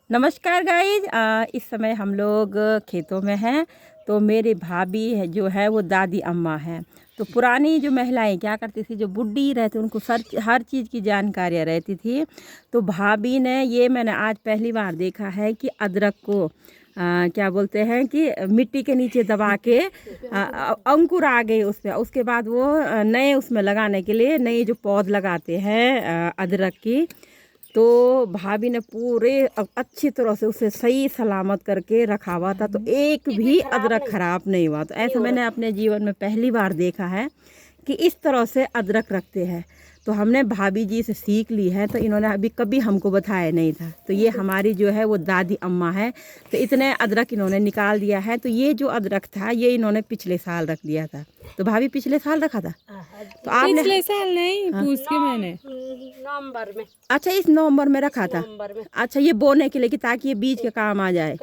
नमस्कार गाइज। इस समय हम लोग खेतों में हैं। तो मेरी भाभी है जो है वो दादी अम्मा है। तो पुरानी जो महिलाएं क्या करती थी, जो बुढ़ी रहती उनको हर चीज़ की जानकारियाँ रहती थी। तो भाभी ने ये मैंने आज पहली बार देखा है कि अदरक को क्या बोलते हैं कि मिट्टी के नीचे दबा के अंकुर आ गए उस पर, उसके बाद वो नए उसमें लगाने के लिए नए जो पौध लगाते हैं अदरक की। तो भाभी ने पूरे अच्छी तरह से उसे सही सलामत करके रखा हुआ था, तो एक भी अदरक खराब नहीं हुआ। तो ऐसा मैंने अपने जीवन में पहली बार देखा है कि इस तरह से अदरक रखते हैं। तो हमने भाभी जी से सीख ली है, तो इन्होंने अभी कभी हमको बताया नहीं था। तो ये हमारी जो है वो दादी अम्मा है। तो इतने अदरक इन्होंने निकाल दिया है। तो ये जो अदरक था ये इन्होंने पिछले साल रख दिया था। तो भाभी पिछले साल रखा था। तो आपने पिछले साल नहीं, पूछ के मैंने नवंबर में। अच्छा, इस नवंबर में रखा था। में। अच्छा, ये बोने के लिए कि ताकि ये बीज के काम आ जाए।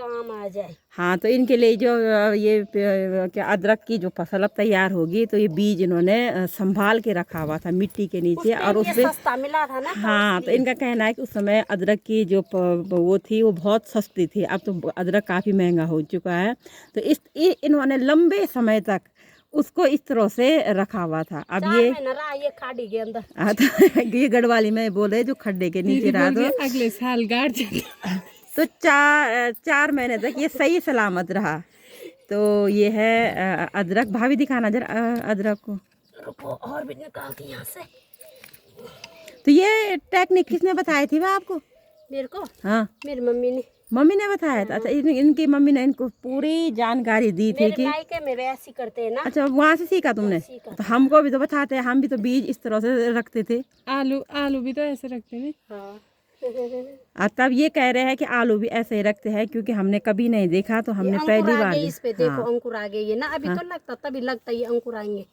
हाँ, तो इनके लिए जो ये क्या अदरक की जो फसल अब तैयार होगी, तो ये बीज इन्होंने संभाल के रखा हुआ था मिट्टी के नीचे। और उससे सस्ता मिला था ना। हाँ, तो इनका कहना है कि उस समय अदरक की जो वो थी वो बहुत सस्ती थी। अब तो अदरक काफ़ी महंगा हो चुका है। तो इन्होंने लंबे समय तक उसको इस तरह से रखा हुआ था। अब ये खाड़ी के अंदर। हाँ, तो ये गढ़वाली में बोले जो खड्डे के नीचे रहा, तो अगले साल गाड़ तो 4 महीने तक ये सही सलामत रहा। तो ये है अदरक। भाभी दिखाना जरा अदरक को। रुको और भी निकालती यहाँ से। तो ये टेक्निक किसने बताई थी वह आपको? मेरे को? हाँ, मेरी मम्मी ने। मम्मी ने बताया था। अच्छा, इनकी मम्मी ने इनको पूरी जानकारी दी थी कि मेरे ऐसी करते हैं ना। अच्छा, वहाँ से सीखा तुमने? तो हमको भी तो बताते हैं, हम भी तो बीज इस तरह से रखते थे। आलू भी तो ऐसे रखते हैं। हाँ। तब ये कह रहे हैं कि आलू भी ऐसे ही रखते हैं, क्योंकि हमने कभी नहीं देखा, तो हमने पहली बार इस पे देखो अंकुर आ गए ये ना। अभी तो लगता, तभी लगता ये अंकुर आएंगे।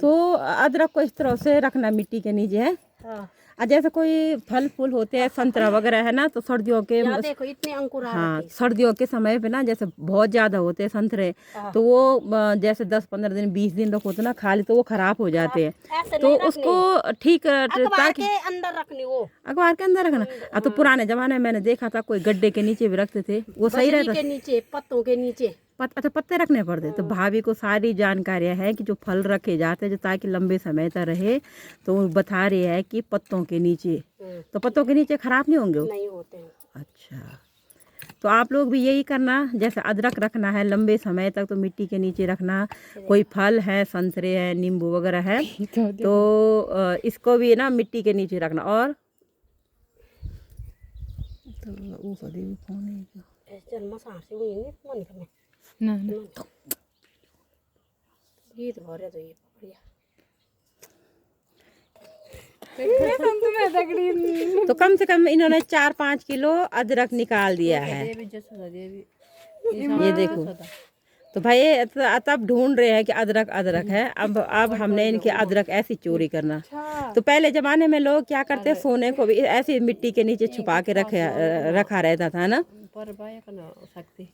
तो अदरक को इस तरह से रखना मिट्टी के नीचे है। हाँ। जैसे कोई फल फूल होते हैं, संतरा वगैरह है ना, तो सर्दियों के देखो इतने अंकुर हाँ, सर्दियों के समय पे ना जैसे बहुत ज़्यादा होते हैं संतरे, तो वो जैसे 10-15 दिन 20 दिन रखो तो ना खाली, तो वो खराब हो जाते हैं। तो उसको ठीक ताकि अंदर रखनी, वो अखबार के अंदर रखना। तो पुराने ज़माने में मैंने देखा था कोई गड्ढे के नीचे भी रखते थे, वो सही रहता के नीचे, पत्तों के नीचे। अच्छा, पत्ते रखने पड़ते। तो भाभी को सारी जानकारियाँ है कि जो फल रखे जाते हैं जो ताकि लंबे समय तक रहे, तो वो बता रही है कि पत्तों के नीचे। तो पत्तों के नीचे खराब नहीं होंगे? नहीं होते हैं। अच्छा, तो आप लोग भी यही करना। जैसे अदरक रखना है लंबे समय तक, तो मिट्टी के नीचे रखना। कोई फल है, संतरे है, नींबू वगैरह है, तो इसको भी ना मिट्टी के नीचे रखना। और तो फोन ना गीत भरे तो ये तो कम से कम इन्होंने 4-5 किलो अदरक निकाल दिया है। ये देखो। तो भाई तब ढूंढ रहे हैं कि अदरक है। अब हमने इनके अदरक ऐसी चोरी करना। तो पहले जमाने में लोग क्या करते हैं, सोने को भी ऐसी मिट्टी के नीचे छुपा के रखा रहता था ना,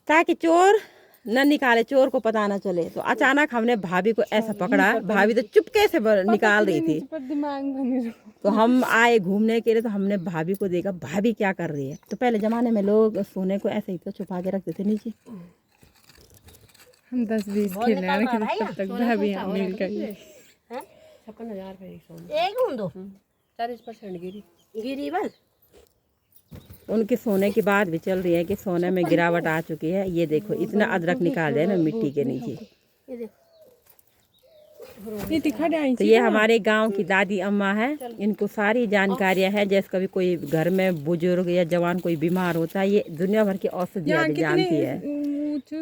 ताकि चोर न निकाले, चोर को पता न चले। तो अचानक हमने भाभी को ऐसा पकड़ा, भाभी तो चुपके से निकाल रही थी। तो हम आए घूमने के लिए, तो हमने भाभी को देखा भाभी क्या कर रही है। तो पहले जमाने में लोग सोने को ऐसे ही तो छुपा के रखते थे नीचे। हम 10-20 खेले तब तक भाभी मिल गई। 40% गिरी बस। उनके सोने की बात भी चल रही है कि सोने में गिरावट आ चुकी है। ये देखो इतना अदरक निकाल दिया ना मिट्टी के नीचे। तो ये हमारे गांव की दादी अम्मा है। इनको सारी जानकारियां है। जैसे कभी कोई घर में बुजुर्ग या जवान कोई बीमार होता है, ये दुनिया भर की औषधियाँ भी जानती है।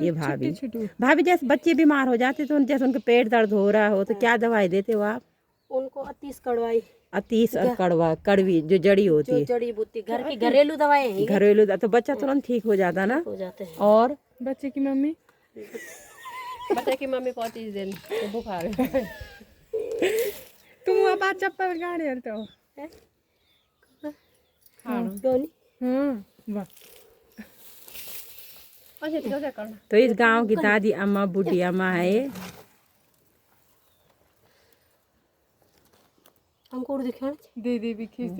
ये भाभी जैसे बच्चे बीमार हो जाते, तो जैसे उनके पेट दर्द हो रहा हो, तो क्या दवाई देते हो आप? उनको अतीस कड़वाई, अतीस और कड़वी जो जड़ी होती है, जड़ी बूटी, घर की घरेलू दवाएं। घरेलू, तो बच्चा तुरंत ठीक हो जाता ना। हो जाते हैं। और बच्चे की मम्मी बहुत चीज देनी तो बुखार तुम अब चप्पल गाड़ी तो तो इस गांव की दादी अम्मा बूढ़ी अम्मा है ये। अंकुर दिखाना दीदी भी खींच